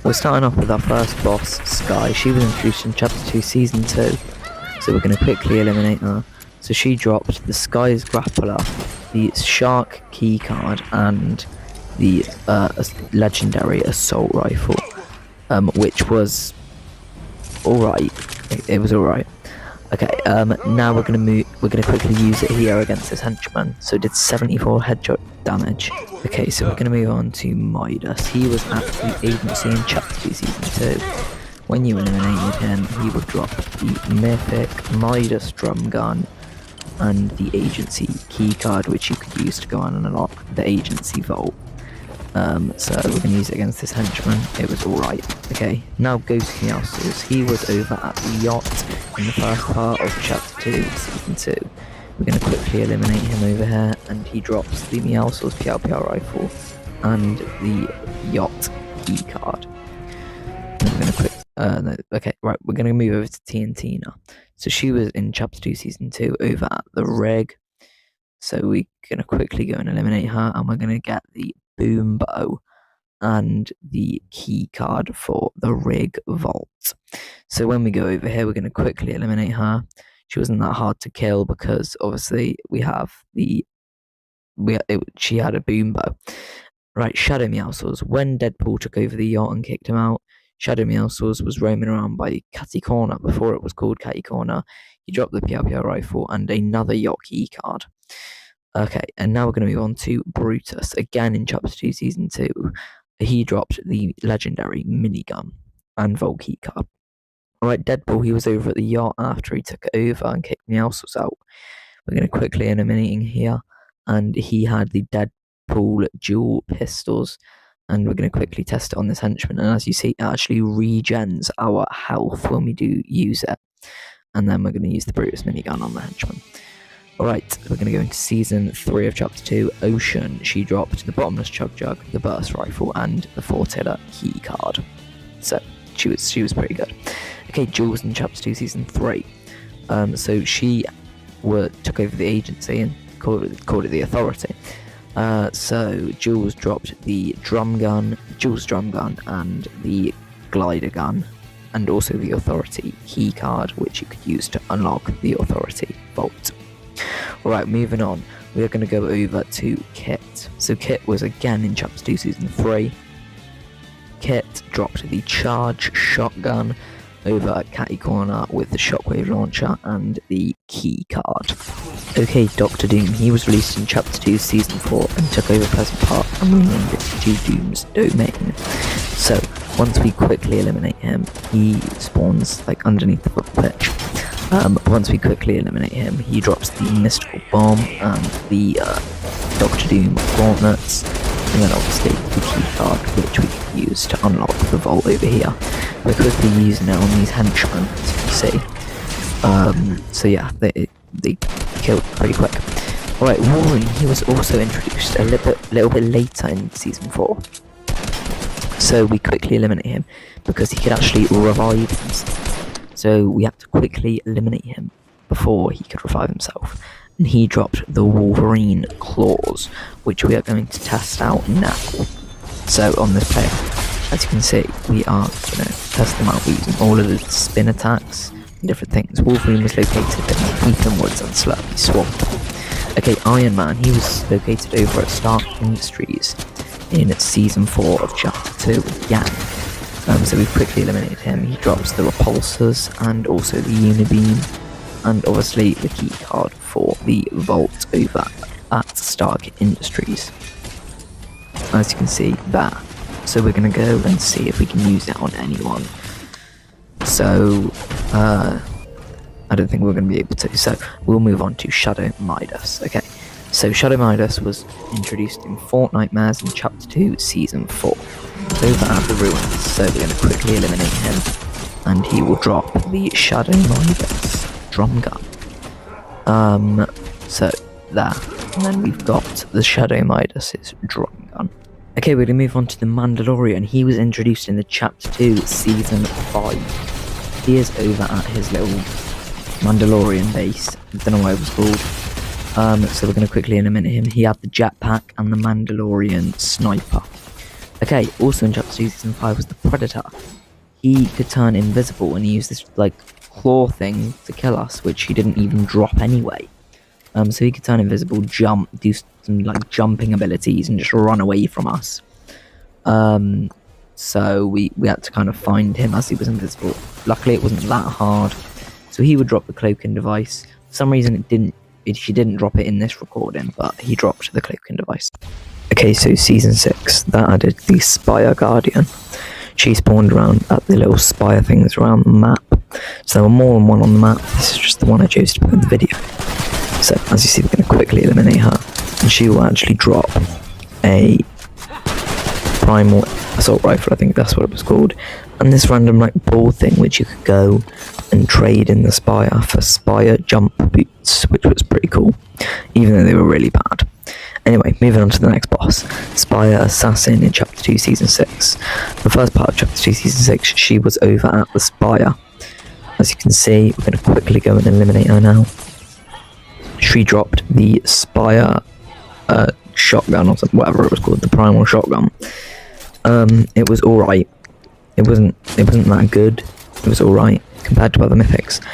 we're starting off with our first boss, Sky. She was introduced in Chapter 2, Season 2. So we're going to quickly eliminate her. So she dropped the Sky's Grappler, the Shark Keycard, and the legendary Assault Rifle, which was alright. It was alright. Okay, now we're gonna quickly use it here against this henchman. So it did 74 headshot damage. Okay, so we're gonna move on to Midas. He was at the agency in Chapter 2 Season 2. When you eliminated him, he would drop the mythic Midas drum gun and the agency keycard, which you could use to go on and unlock the agency vault. So we're gonna use it against this henchman. It was alright. Okay, now Ghost Meowscles. He was over at the yacht in the first part of Chapter 2, Season 2. We're gonna quickly eliminate him over here, and he drops the Meowscles PLPR rifle and the yacht keycard. We're gonna okay, right, we're gonna move over to TNT now. So she was in Chapter 2, Season 2 over at the rig. So we're gonna quickly go and eliminate her, and we're gonna get the boom bow and the key card for the rig vault. So when we go over here, we're gonna quickly eliminate her. She wasn't that hard to kill because obviously we have she had a boom bow. Right, Shadow Meowscles. When Deadpool took over the yacht and kicked him out, Shadow Meowscles was roaming around by Catty Corner before it was called Catty Corner. He dropped the PLPR rifle and another yacht key card. Okay, and now we're going to move on to Brutus. Again in Chapter 2, Season 2, he dropped the legendary minigun and Vault key card. Alright, Deadpool, he was over at the yacht after he took it over and kicked Meowscles out. We're going to quickly eliminate him here, and he had the Deadpool dual pistols, and we're going to quickly test it on this henchman, and as you see, it actually regens our health when we do use it. And then we're going to use the Brutus minigun on the henchman. Alright, we're going to go into Season 3 of Chapter 2, Ocean. She dropped the Bottomless Chug Jug, the Burst Rifle, and the Fortilla key card. So, she was pretty good. Okay, Jules in Chapter 2, Season 3. So she took over the agency and called it the Authority. So Jules dropped the Jules drum gun, and the glider gun, and also the Authority key card, which you could use to unlock the Authority vault. Alright, moving on, we are going to go over to Kit. So Kit was again in Chapter 2, Season 3. Kit dropped the Charge Shotgun over at Catty Corner with the Shockwave Launcher and the key card. Okay, Doctor Doom, he was released in Chapter 2, Season 4 and took over Pleasant Park and renamed it to Doom's Domain. So, once we quickly eliminate him, he spawns like underneath the footbridge. Once we quickly eliminate him, he drops the Mystical Bomb and the Doctor Doom Gauntlets, and then obviously the key card, which we can use to unlock the vault over here. We're quickly using it on these henchmen, as you can see. So yeah, they killed pretty quick. Alright, Wolverine, he was also introduced a little bit later in Season 4. So we quickly eliminate him because he could actually revive himself. So we had to quickly eliminate him before he could revive himself. And he dropped the Wolverine Claws, which we are going to test out now. So on this player, as you can see, we are going to test them out using all of the spin attacks and different things. Wolverine was located in Ethan Woods and Slurpy Swamp. Okay, Iron Man, he was located over at Stark Industries in Season 4 of Chapter 2 again. So we quickly eliminated him. He drops the Repulsors and also the Unibeam, and obviously the key card for the vault over at Stark Industries, as you can see there. So we're going to go and see if we can use it on anyone. So I don't think we're going to be able to, so we'll move on to Shadow Midas. Okay, so Shadow Midas was introduced in Fortnite Mares in Chapter 2, Season 4, over at the ruins. So we're going to quickly eliminate him, and he will drop the Shadow Midas drum gun. So there, and then we've got the Shadow Midas's drum gun. Okay, we're going to move on to the Mandalorian. He was introduced in the Chapter 2, Season 5. He is over at his little Mandalorian base. I don't know what it was called. So we're going to quickly eliminate him. He had the jetpack and the Mandalorian sniper. Okay, also in Chapter 2, Season 5 was the Predator. He could turn invisible and use this, like, claw thing to kill us, which he didn't even drop anyway. So he could turn invisible, jump, do some, like, jumping abilities, and just run away from us. So we had to kind of find him as he was invisible. Luckily, it wasn't that hard. So he would drop the cloaking device. For some reason, she didn't drop it in this recording, but he dropped the cloaking device. Okay, so Season 6, that added the Spire Guardian. She spawned around at the little spire things around the map. So there were more than one on the map. This is just the one I chose to put in the video. So, as you see, we're going to quickly eliminate her. And she will actually drop a primal assault rifle, I think that's what it was called. And this random, like, ball thing, which you could go and trade in the spire for spire jump boots, which was pretty cool, even though they were really bad. Anyway, moving on to the next boss, Spire Assassin in Chapter 2, Season 6. The first part of Chapter 2, Season 6, she was over at the Spire. As you can see, we're going to quickly go and eliminate her now. She dropped the Spire shotgun, or whatever it was called, the primal shotgun. It was alright. It wasn't that good. It was alright compared to other mythics.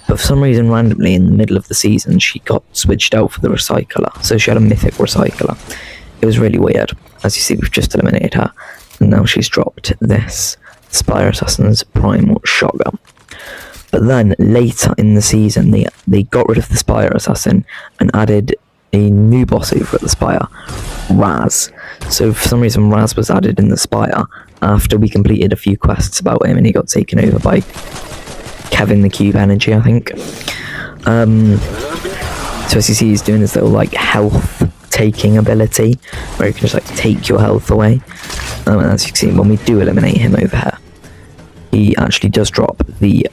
But for some reason, randomly, in the middle of the season, she got switched out for the recycler. So she had a mythic recycler. It was really weird. As you see, we've just eliminated her. And now she's dropped this Spire Assassin's primal shotgun. But then, later in the season, they got rid of the Spire Assassin and added a new boss over at the Spire, Raz. So for some reason, Raz was added in the Spire after we completed a few quests about him and he got taken over by Kevin the Cube Energy, I think. So as you see, he's doing this little, like, health taking ability where he can just, like, take your health away. And as you can see, when we do eliminate him over here, he actually does drop the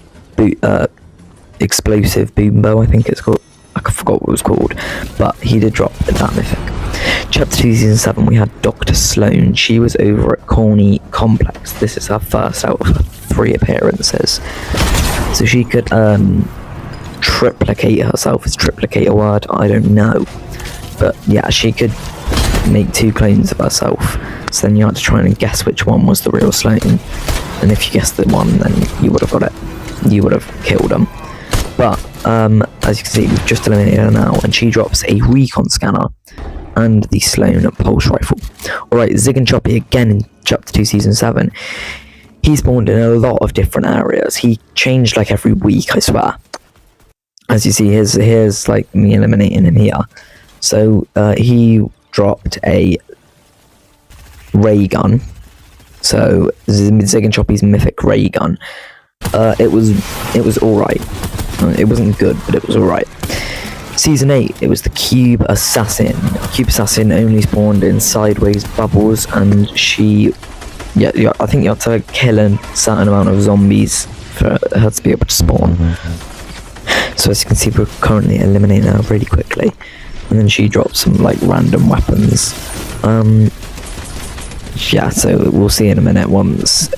explosive boom bow, I think it's called. I forgot what it was called, but he did drop that mythic. Chapter 2, Season 7, we had Dr. Sloan. She was over at Corny Complex. This is her first out of 3 appearances. So she could triplicate herself. Is triplicate a word? I don't know. But yeah, she could make 2 clones of herself. So then you had to try and guess which one was the real Sloan. And if you guessed the one, then you would have got it. You would have killed them. But as you can see, we've just eliminated her now, and she drops a recon scanner and the Sloan pulse rifle. Alright, Zig and Choppy again in Chapter 2, Season 7. He spawned in a lot of different areas. He changed like every week, I swear. As you see, here's like me eliminating him here. So he dropped a ray gun. So Zig and Choppy's mythic ray gun. It was alright. It wasn't good, but it was alright. Season 8, it was the Cube Assassin. Cube Assassin only spawned in sideways bubbles, and she... Yeah, I think you have to kill a certain amount of zombies for her to be able to spawn. So as you can see, we're currently eliminating her really quickly. And then she drops some, like, random weapons. Yeah, so we'll see in a minute once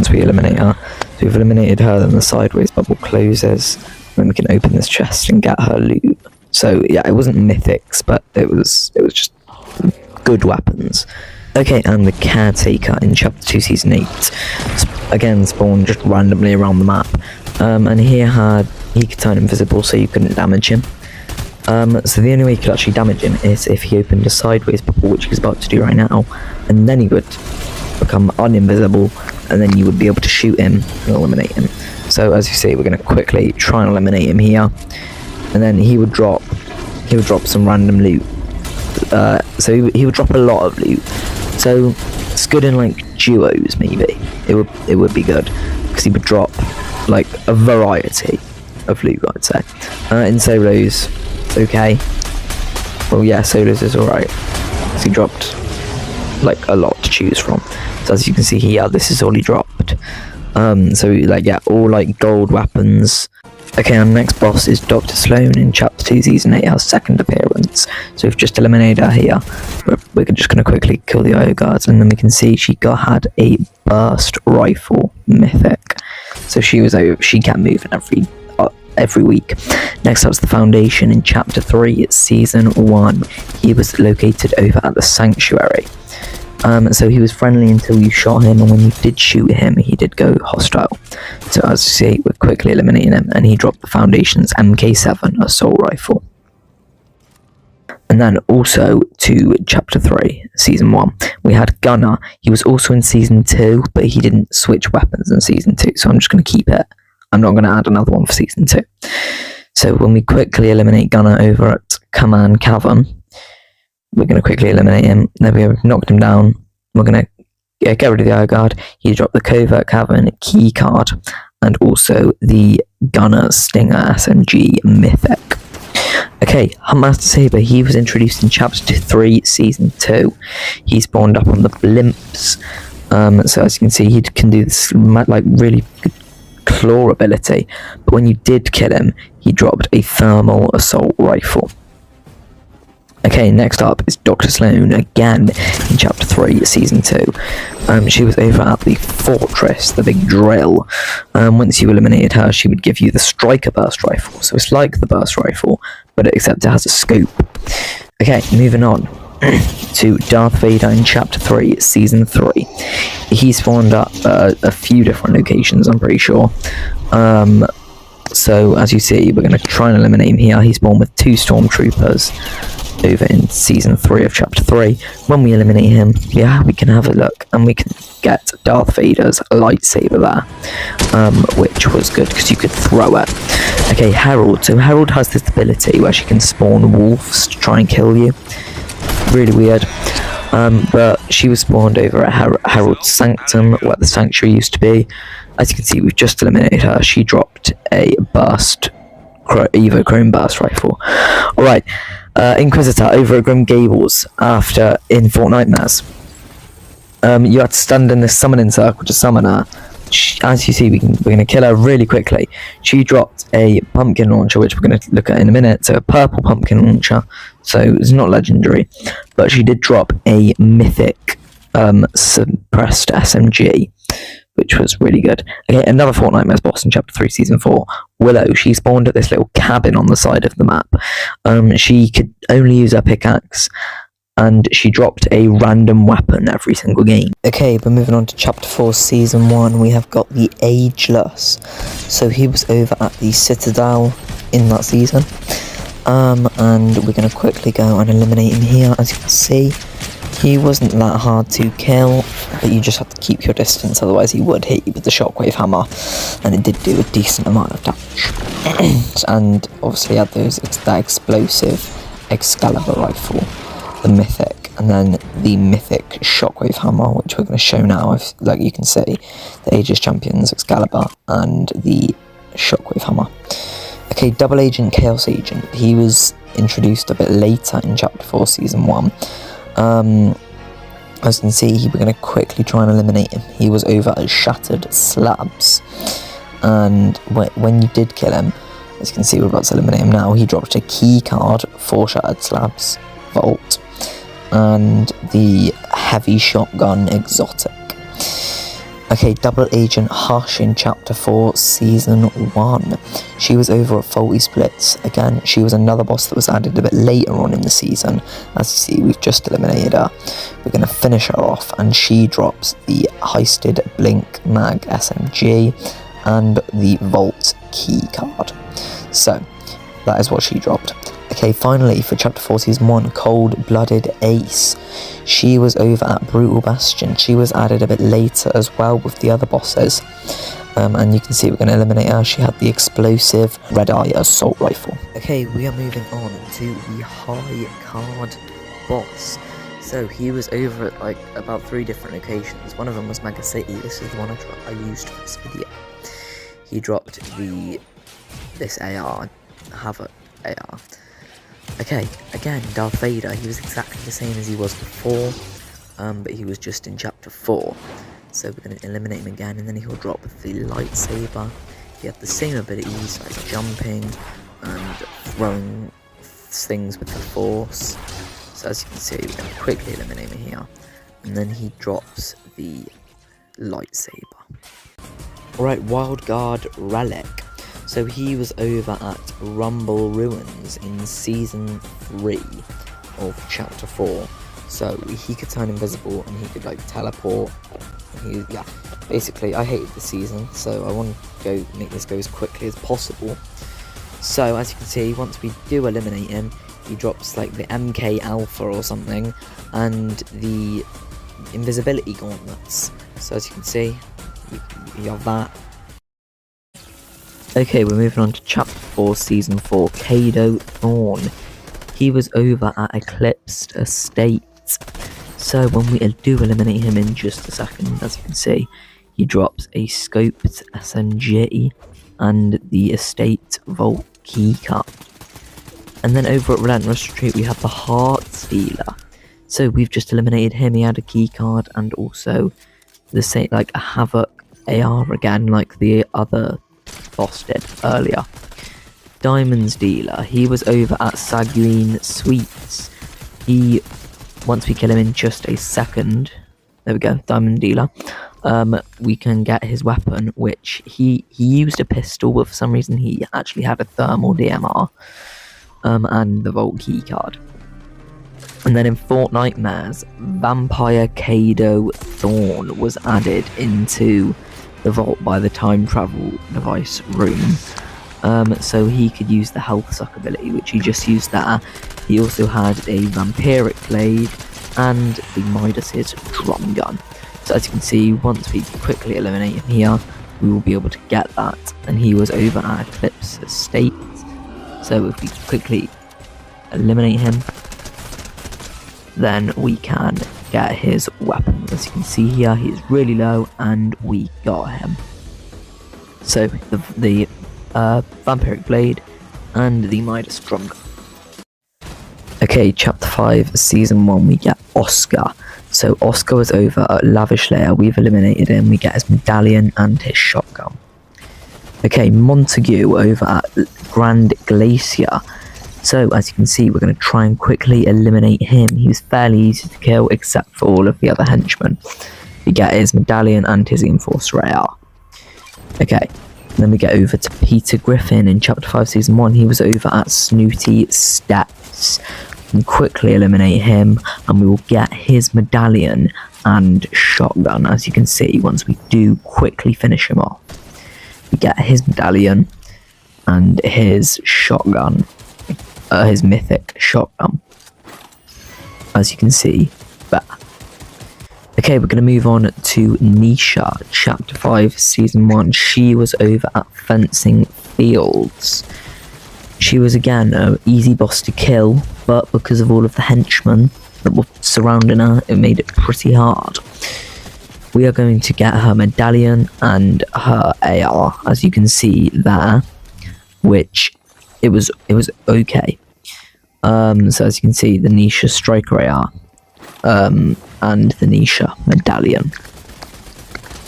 we eliminate her. So we've eliminated her, then the sideways bubble closes. Then we can open this chest and get her loot. So yeah, it wasn't mythics, but it was just good weapons. Okay, and the Caretaker in Chapter 2, Season 8. Again, spawned just randomly around the map. And he could turn invisible, so you couldn't damage him. So the only way you could actually damage him is if he opened a sideways bubble, which he's about to do right now. And then he would become uninvisible, and then you would be able to shoot him and eliminate him. So as you see, we're going to quickly try and eliminate him here. And then he would drop some random loot. So he would drop a lot of loot. So it's good in like duos, maybe. It would be good because he would drop like a variety of loot, I'd say. In solos, it's okay. Well, yeah, solos is alright. So he dropped like a lot to choose from. So as you can see here, this is all he dropped. So like, yeah, all like gold weapons. Okay, our next boss is Dr. Sloan in Chapter 2, Season 8, our second appearance. So we've just eliminated her here. We're just going to quickly kill the IO guards, and then we can see she had a burst rifle mythic. So she kept moving every week. Next up was the Foundation in Chapter 3, Season 1. He was located over at the Sanctuary. So he was friendly until you shot him, and when you did shoot him, he did go hostile. So as you see, we're quickly eliminating him, and he dropped the Foundation's MK7 assault rifle. And then also to Chapter 3, Season 1, we had Gunner. He was also in Season 2, but he didn't switch weapons in Season 2, so I'm just going to keep it. I'm not going to add another one for Season 2. So when we quickly eliminate Gunner over at Command Cavern, we're going to quickly eliminate him. Then we have knocked him down. We're going to get rid of the Eye Guard. He dropped the Covert Cavern key card, and also the Gunner Stinger SMG Mythic. Okay, Huntmaster Saber, he was introduced in Chapter 3, Season 2. He spawned up on the blimps. So as you can see, he can do this like really good claw ability. But when you did kill him, he dropped a thermal assault rifle. Okay, next up is Dr. Sloan, again in Chapter 3, Season 2. She was over at the Fortress, the big drill. Once you eliminated her, she would give you the Striker Burst Rifle. So it's like the Burst Rifle, but except it has a scope. Okay, moving on to Darth Vader in Chapter 3, Season 3. He spawned up a few different locations, I'm pretty sure. So as you see, we're going to try and eliminate him here. He spawned with 2 Stormtroopers over in Season 3 of Chapter 3. When we eliminate him, yeah, we can have a look, and we can get Darth Vader's lightsaber there, which was good because you could throw it. Okay, Herald. So Herald has this ability where she can spawn wolves to try and kill you. Really weird. But she was spawned over at Herald's Sanctum, where the Sanctuary used to be. As you can see, we've just eliminated her. She dropped a burst, Evo Chrome Burst Rifle. Alright, Inquisitor over at Grim Gables in Fortnite Nightmares. You had to stand in this summoning circle to summon her. As you see, we're going to kill her really quickly. She dropped a pumpkin launcher, which we're going to look at in a minute. So a purple pumpkin launcher. So it's not legendary, but she did drop a mythic suppressed SMG, which was really good. Okay, another Fortnite Nightmares boss in Chapter 3, Season 4. Willow, she spawned at this little cabin on the side of the map. She could only use her pickaxe, and she dropped a random weapon every single game. Okay, but moving on to Chapter 4, Season 1, we have got the Ageless. So he was over at the Citadel in that season. And we're going to quickly go and eliminate him here. As you can see, he wasn't that hard to kill, but you just have to keep your distance, otherwise he would hit you with the shockwave hammer, and it did do a decent amount of damage. And obviously had that explosive Excalibur rifle, the mythic, and then the mythic shockwave hammer, which we're going to show now. Like you can see, the Aegis Champions Excalibur and the shockwave hammer. Okay, Double Agent Chaos Agent. He was introduced a bit later in Chapter 4, Season 1. As you can see, we're going to quickly try and eliminate him. He was over at Shattered Slabs, and when you did kill him, as you can see, we're about to eliminate him now. He dropped a key card for Shattered Slabs Vault and the heavy shotgun exotic. Okay, Double Agent Hush in Chapter 4, Season 1. She was over at Faulty Splits. Again, she was another boss that was added a bit later on in the season. As you see, we've just eliminated her. We're going to finish her off, and she drops the Heisted Blink Mag SMG and the Vault key card. So, that is what she dropped. Okay, finally, for Chapter 4, Season 1, Cold-Blooded Ace. She was over at Brutal Bastion. She was added a bit later as well with the other bosses. And you can see we're going to eliminate her. She had the explosive Red Eye Assault Rifle. Okay, we are moving on to the High Card boss. So he was over at like about 3 different locations. One of them was Mega City. This is the one I used for this video. He dropped this AR, Havoc AR. Okay, again, Darth Vader. He was exactly the same as he was before, but he was just in Chapter 4. So we're going to eliminate him again, and then he'll drop the lightsaber. He had the same abilities, like jumping and throwing things with the Force. So as you can see, we're going to quickly eliminate him here, and then he drops the lightsaber. Alright, Wild Guard Relic. So he was over at Rumble Ruins in Season 3 of Chapter 4. So he could turn invisible and he could like teleport. And yeah, basically I hated the season, so I want to make this go as quickly as possible. So as you can see, once we do eliminate him, he drops like the MK Alpha or something, and the invisibility gauntlets. So as you can see, you have that. Okay, we're moving on to Chapter 4, Season 4, Kado Thorn. He was over at Eclipsed Estate. So when we do eliminate him in just a second, as you can see, he drops a scoped SMG and the Estate Vault keycard. And then over at Relentless Retreat we have the Heart Stealer. So we've just eliminated him. He had a keycard and also the same, like a Havoc AR again, like the other boss did earlier. Diamonds Dealer, he was over at Saguin Sweets. Once we kill him in just a second, there we go, Diamond Dealer, we can get his weapon, which he used a pistol, but for some reason he actually had a thermal DMR, and the Vault keycard. And then in Fortnite Mares, Vampire Kado Thorn was added into the vault by the time travel device room. So he could use the health suck ability, which he just used there. He also had a vampiric blade and the Midas's drum gun. So as you can see, once we quickly eliminate him here, we will be able to get that. And he was over at Eclipse Estate. So if we quickly eliminate him, then we can get his weapon. As you can see here, he's really low and we got him. So the vampiric blade and the Midas drum gun. Okay, Chapter 5, Season 1, we get Oscar. So Oscar was over at Lavish Lair. We've eliminated him. We get his medallion and his shotgun. Okay, Montague over at Grand Glacier. So as you can see, we're going to try and quickly eliminate him. He was fairly easy to kill except for all of the other henchmen. We get his medallion and his Enforcer AR. Okay, then we get over to Peter Griffin in Chapter 5 Season 1. He was over at Snooty Steps. We can quickly eliminate him and we will get his medallion and shotgun. As you can see, once we do quickly finish him off, we get his medallion and his shotgun. His mythic shotgun, as you can see there. Okay, we're going to move on to Nisha, Chapter 5, Season 1. She was over at Fencing Fields. She was again an easy boss to kill, but because of all of the henchmen that were surrounding her, it made it pretty hard. We are going to get her medallion and her AR, as you can see there, which it was okay. So as you can see, the Nisha Striker AR and the Nisha medallion.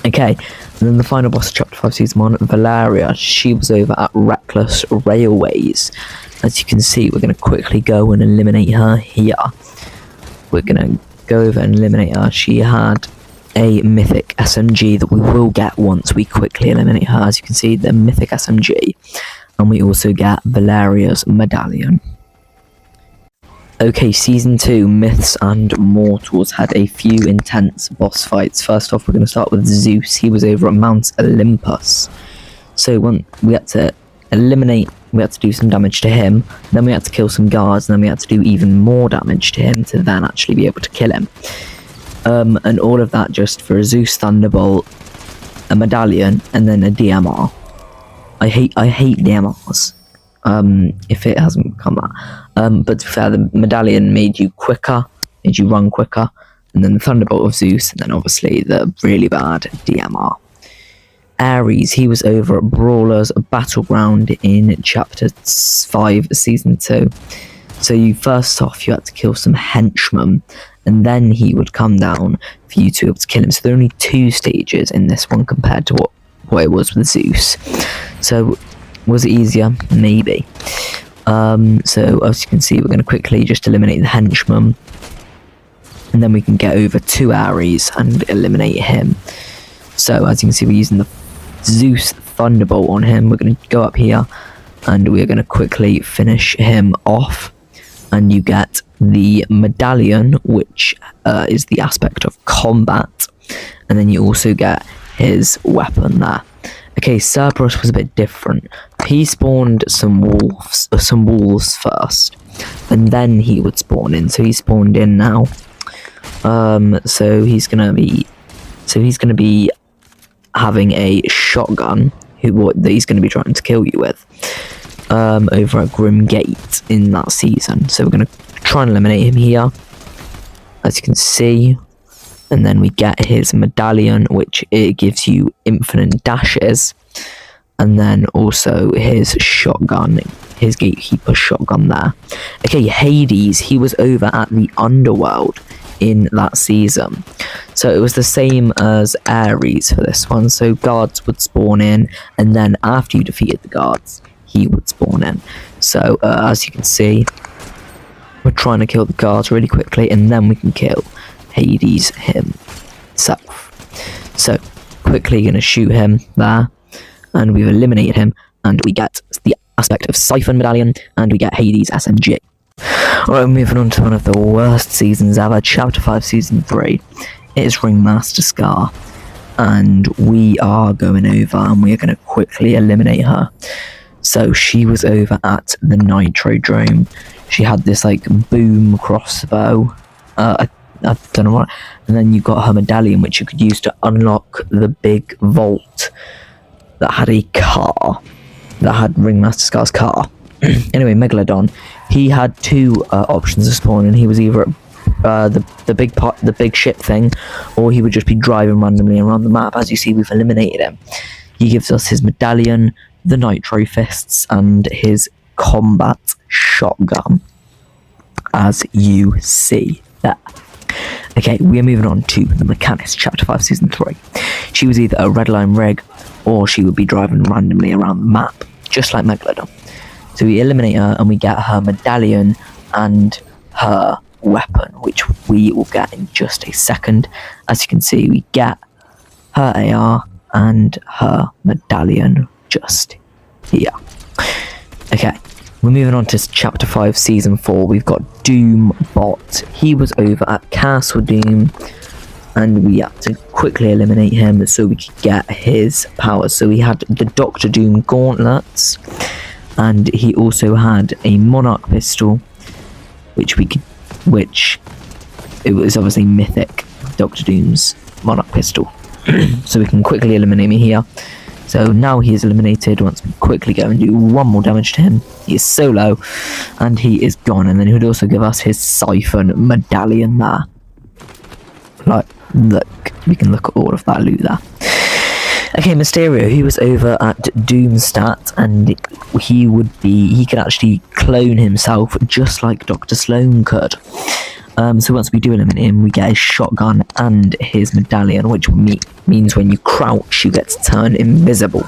Okay, and then the final boss of Chapter 5 Season 1, Valeria. She was over at Reckless Railways. As you can see, we're going to quickly go and eliminate her here. We're going to go over and eliminate her. She had a mythic SMG that we will get once we quickly eliminate her. As you can see, the mythic SMG. And we also get Valeria's medallion. Okay, Season 2, Myths and Mortals had a few intense boss fights. First off, we're going to start with Zeus. He was over at Mount Olympus. So we had to eliminate, we had to do some damage to him, then we had to kill some guards, and then we had to do even more damage to him to then actually be able to kill him. And all of that just for a Zeus Thunderbolt, a medallion, and then a DMR. I hate DMRs. If it hasn't become that. But to be fair, the medallion made you quicker, made you run quicker, and then the Thunderbolt of Zeus, and then obviously the really bad DMR. Ares, he was over at Brawler's Battleground in Chapter 5, Season 2. So you first off, you had to kill some henchmen, and then he would come down for you to be able to kill him. So there are only 2 stages in this one compared to what it was with Zeus. So was it easier? Maybe. So as you can see, we're going to quickly just eliminate the henchman, and then we can get over to Ares and eliminate him. So as you can see, we're using the Zeus Thunderbolt on him. We're going to go up here and we're going to quickly finish him off. and you get the medallion, which is the aspect of combat, and then you also get his weapon there. Okay, Cerberus was a bit different. He spawned some wolves first, and then he would spawn in. So he spawned in now. So he's gonna be having a shotgun that he's gonna be trying to kill you with. Over at Grim Gate in that season. So we're gonna try and eliminate him here, as you can see. And then we get his medallion, which it gives you infinite dashes, and then also his shotgun, his gatekeeper shotgun there. Okay, Hades, he was over at the Underworld in that season, so it was the same as Ares for this one. So guards would spawn in, and then after you defeated the guards, he would spawn in. So as you can see, we're trying to kill the guards really quickly, and then we can kill Hades himself. So quickly gonna shoot him there, and we've eliminated him, and we get the aspect of Siphon Medallion, and we get Hades SMG. Alright, moving on to one of the worst seasons ever, Chapter 5 Season 3. It is Ringmaster Scar, and we are going over and we are going to quickly eliminate her. So she was over at the Nitrodrome. She had this like boom crossbow, I don't know what, and then you got her medallion, which you could use to unlock the big vault that had a car, that had Ringmaster Scar's car. Anyway, Megalodon, he had two options of spawning. He was either at the big ship thing, or he would just be driving randomly around the map. As you see, we've eliminated him. He gives us his medallion, the Nitro Fists, and his combat shotgun, as you see there. Okay, we are moving on to the Mechanist, Chapter 5, Season 3. She was either a Redline Rig, or she would be driving randomly around the map, just like Megalodon. So we eliminate her, and we get her medallion and her weapon, which we will get in just a second. As you can see, we get her AR and her medallion just here. Okay, we're moving on to Chapter 5, Season 4. We've got Doombot. He was over at Castle Doom, and we had to quickly eliminate him so we could get his powers. So we had the Dr. Doom gauntlets, and he also had a Monarch pistol, which it was obviously mythic, Dr. Doom's Monarch pistol. So we can quickly eliminate him here. So now he is eliminated. Once we quickly go and do one more damage to him, he is so low, and he is gone. And then he would also give us his Siphon medallion there. Like, look, we can look at all of that loot there. Okay, Mysterio, he was over at Doomstat, and he could actually clone himself just like Dr. Sloan could. So once we do eliminate him, we get his shotgun and his medallion, which means when you crouch, you get to turn invisible.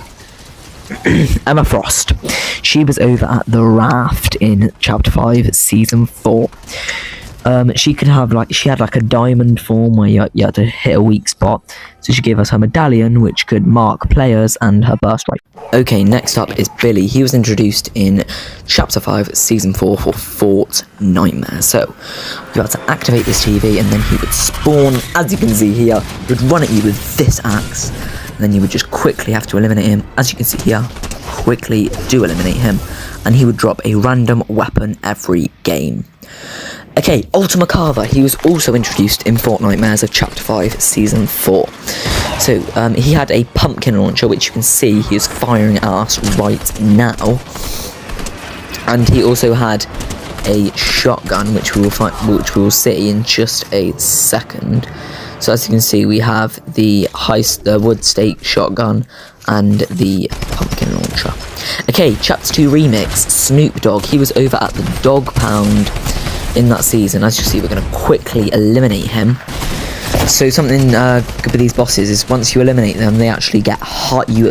Emma Frost, she was over at the Raft in Chapter 5, Season 4. She had like a diamond form where you had to hit a weak spot. So she gave us her medallion, which could mark players, and her burst rate. Okay, next up is Billy. He was introduced in Chapter 5, Season 4 for Fort Nightmare. So you had to activate this TV, and then he would spawn. As you can see here, he would run at you with this axe, and then you would just quickly have to eliminate him. As you can see here, quickly do eliminate him, and he would drop a random weapon every game. Okay, Ultima Carver, he was also introduced in Fortnite Mares of Chapter 5, Season 4. So, he had a pumpkin launcher, which you can see he is firing at us right now. And he also had a shotgun, which we will see in just a second. So as you can see, we have the wood stake shotgun and the pumpkin launcher. Okay, Chapter 2 Remix, Snoop Dogg, he was over at the Dog Pound in that season. As you see, we're going to quickly eliminate him. So something good with these bosses is once you eliminate them, they actually get you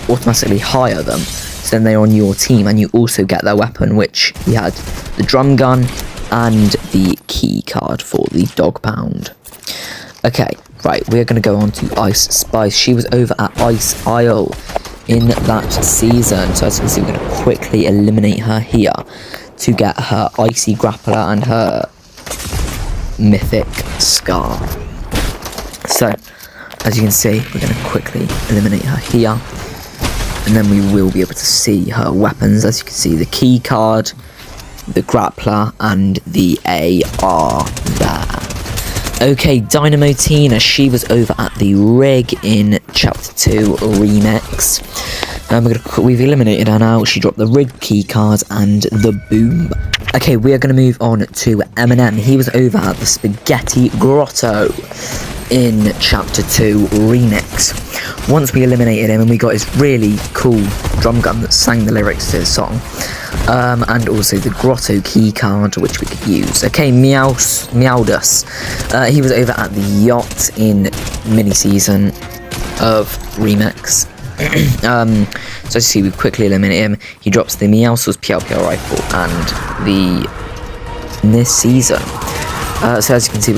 automatically hire them, so then they're on your team, and you also get their weapon, which he had the drum gun and the key card for the Dog Pound. Okay, right, we're going to go on to Ice Spice. She was over at Ice Isle in that season, so as you can see, we're going to quickly eliminate her here. to get her Icy Grappler and her Mythic Scar. So, as you can see, we're going to quickly eliminate her here. And then we will be able to see her weapons. As you can see, the key card, the grappler, and the AR there. Okay, Dynamo Tina, she was over at the rig in Chapter 2 Remix. We've eliminated her now. She dropped the rig key card and the boom. Okay, we are going to move on to Eminem. He was over at the Spaghetti Grotto in Chapter 2 Remix. Once we eliminated him and we got his really cool drum gun that sang the lyrics to his song, and also the Grotto key card which we could use. Okay, Meowdus. He was over at the yacht in mini season of Remix. So as you see, we quickly eliminate him. He drops the Meowdus PLPL rifle and in this season. So as you can see,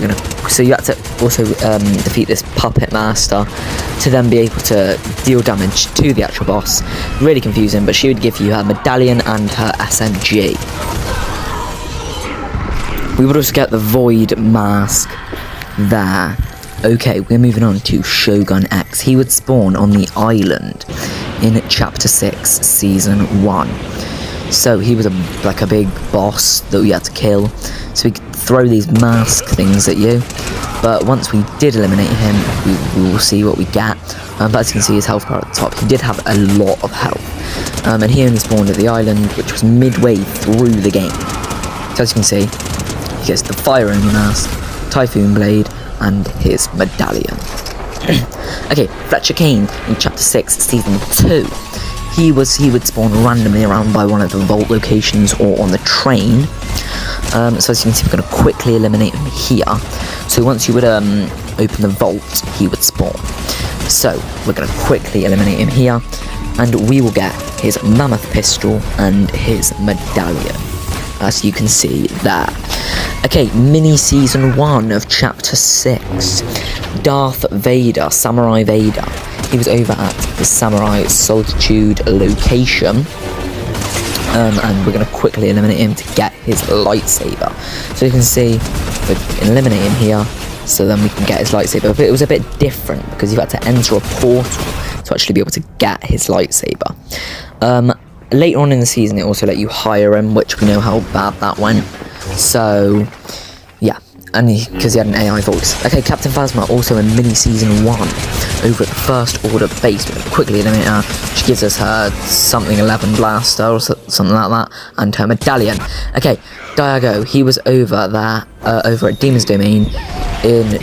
so you had to also defeat this puppet master to then be able to deal damage to the actual boss. Really confusing, but she would give you her medallion and her SMG. We would also get the Void Mask there. Okay, we're moving on to Shogun X. He would spawn on the island in Chapter 6, Season 1. So he was like a big boss that we had to kill. So we could throw these mask things at you. But once we did eliminate him, we will see what we get. But as you can see, his health bar at the top, he did have a lot of health. And he only spawned at the island, which was midway through the game. So as you can see, he gets the Fire Only Mask, Typhoon Blade, and his medallion. Okay, Fletcher Kane in Chapter 6, Season 2. He would spawn randomly around by one of the vault locations or on the train. So as you can see, we're going to quickly eliminate him here. So once you would open the vault, he would spawn. So we're going to quickly eliminate him here, and we will get his mammoth pistol and his medallion, as you can see there. Okay, mini season 1 of Chapter 6. Darth Vader, Samurai Vader. He was over at the Samurai Solitude location. And we're going to quickly eliminate him to get his lightsaber. So you can see, we can eliminate him here, so then we can get his lightsaber. But it was a bit different, because you had to enter a portal to actually be able to get his lightsaber. Later on in the season, it also let you hire him, which we know how bad that went. So, yeah, and because he had an AI voice. Okay, Captain Phasma, also in mini season 1, over at the First Order base. We're going to quickly eliminate her. She gives us her something 11 blaster or something like that, and her medallion. Okay, Diago, he was over there, over at Demon's Domain in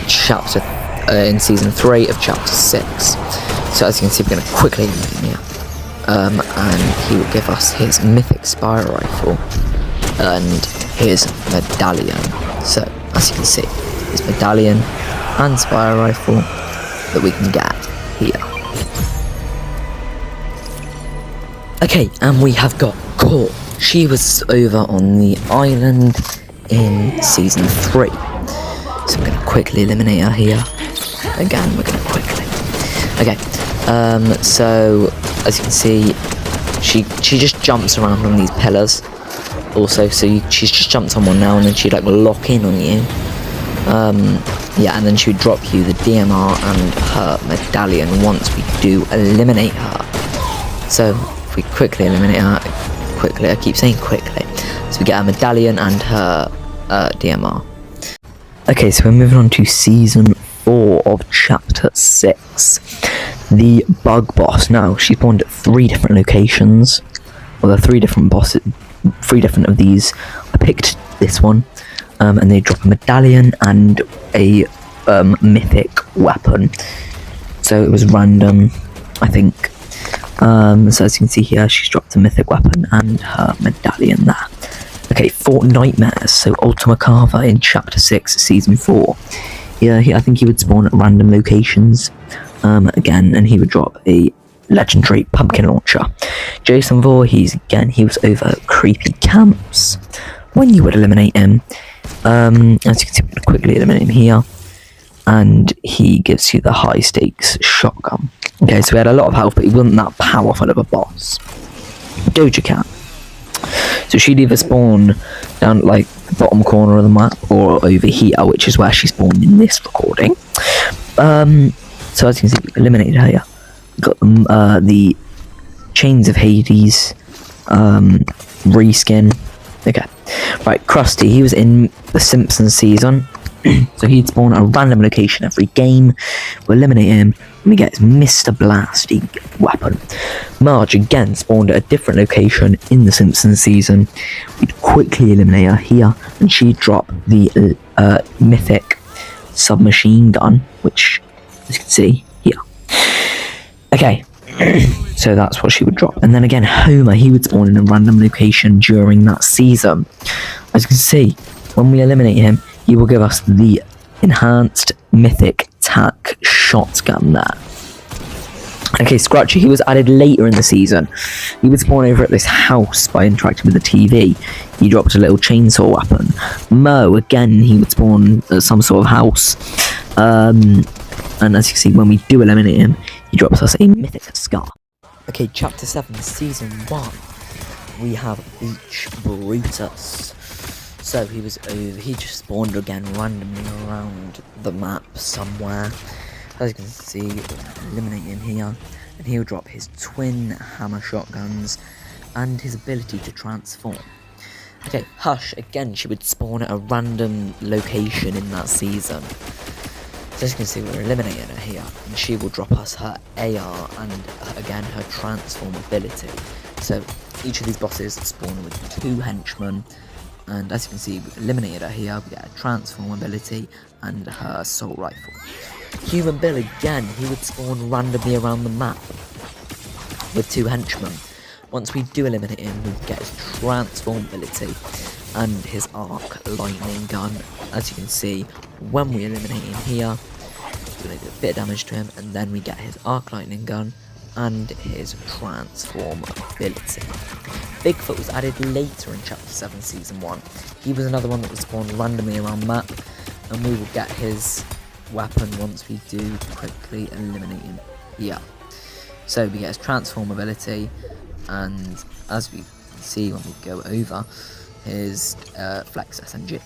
season 3 of Chapter 6. So as you can see, we're going to quickly eliminate him here. And he will give us his Mythic Spire Rifle and his medallion. So as you can see, his medallion and Spire Rifle that we can get here. Okay, and we have got Core. She was over on the island in season 3. So I'm going to quickly eliminate her here. Again, we're going to quickly. Okay, so as you can see, she just jumps around on these pillars. Also, so she's just jumped on one now, and then she'd like lock in on you. Yeah, and then she would drop you the DMR and her medallion once we do eliminate her. So if we quickly eliminate her, I keep saying quickly. So we get her medallion and her DMR. Okay, so we're moving on to season 4 of Chapter 6. The Bug Boss. Now, she spawned at 3 different locations. Well, there are 3 different bosses. 3 different of these. I picked this one, and they drop a medallion and a mythic weapon. So it was random, I think. So as you can see here, she's dropped a mythic weapon and her medallion there. Okay, Fort Nightmares. So Ultima Carver in Chapter 6, Season 4. Yeah, I think he would spawn at random locations again, and he would drop a legendary pumpkin launcher. Jason Voorhees, again, he was over at Creepy Camps. When you would eliminate him, as you can see, we're going to quickly eliminate him here, and he gives you the high stakes shotgun. Okay, so he had a lot of health, but he wasn't that powerful of a boss. Doja Cat. So she'd either spawn down like the bottom corner of the map or over here, which is where she spawned in this recording. So as you can see, we eliminated her here. Got the Chains of Hades reskin. Okay, right, Krusty, he was in the Simpsons season. So he'd spawn a random location every game. We'll eliminate him and we get his Mr. Blasty weapon. Marge again spawned at a different location in the Simpsons season. We'd quickly eliminate her here and she'd drop the mythic submachine gun, which as you can see here. Okay, so that's what she would drop. And then again, Homer, he would spawn in a random location during that season. As you can see, when we eliminate him, he will give us the enhanced mythic tac shotgun there. Okay, Scratchy, he was added later in the season. He would spawn over at this house by interacting with the TV. He dropped a little chainsaw weapon. Mo, again, he would spawn at some sort of house. And as you can see, when we do eliminate him, he drops us a mythic scar. Okay, Chapter 7, Season 1. We have Beach Brutus. So he just spawned again randomly around the map somewhere. As you can see, eliminate him here, and he'll drop his twin hammer shotguns and his ability to transform. Okay, Hush, again, she would spawn at a random location in that season. So as you can see, we're eliminating her here, and she will drop us her AR and again her transform ability. So each of these bosses spawn with 2 henchmen. And as you can see, we eliminated her here, we get a transform ability and her assault rifle. Human Bill again, he would spawn randomly around the map with 2 henchmen. Once we do eliminate him, we get his transform ability and his arc lightning gun. As you can see, when we eliminate him here, we're going to do a bit of damage to him, and then we get his arc lightning gun and his transform ability. Bigfoot was added later in Chapter 7 Season 1. He was another one that was spawned randomly around the map, and we will get his weapon once we do quickly eliminate him here. So we get his transform ability, and as we can see when we go over, his flex SMG.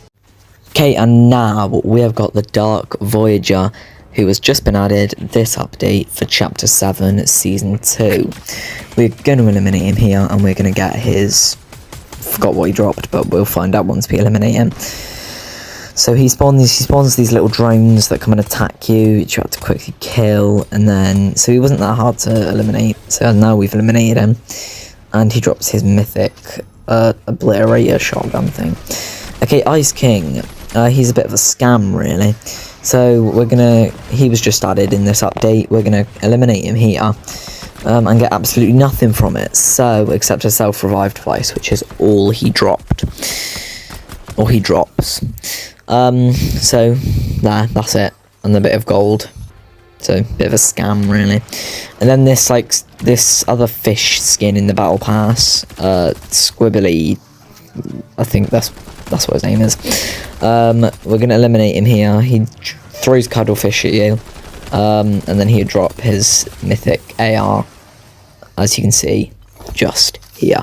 Okay, and now we have got the Dark Voyager, who has just been added this update for Chapter 7 Season 2. We're going to eliminate him here, and we're going to get his... forgot what he dropped, but we'll find out once we eliminate him. So he spawns these little drones that come and attack you, which you have to quickly kill, and then... so he wasn't that hard to eliminate, so now we've eliminated him. And he drops his mythic obliterator shotgun thing. Okay, Ice King. He's a bit of a scam, really. So he was just added in this update. We're gonna eliminate him here and get absolutely nothing from it. So except a self-revive device, which is all he dropped, or he drops. So that's it, and a bit of gold. So a bit of a scam, really. And then this other fish skin in the battle pass, Squibbly. I think that's what his name is. We're gonna eliminate him here. He throws cuddlefish at you, and then he'll drop his mythic AR, as you can see, just here.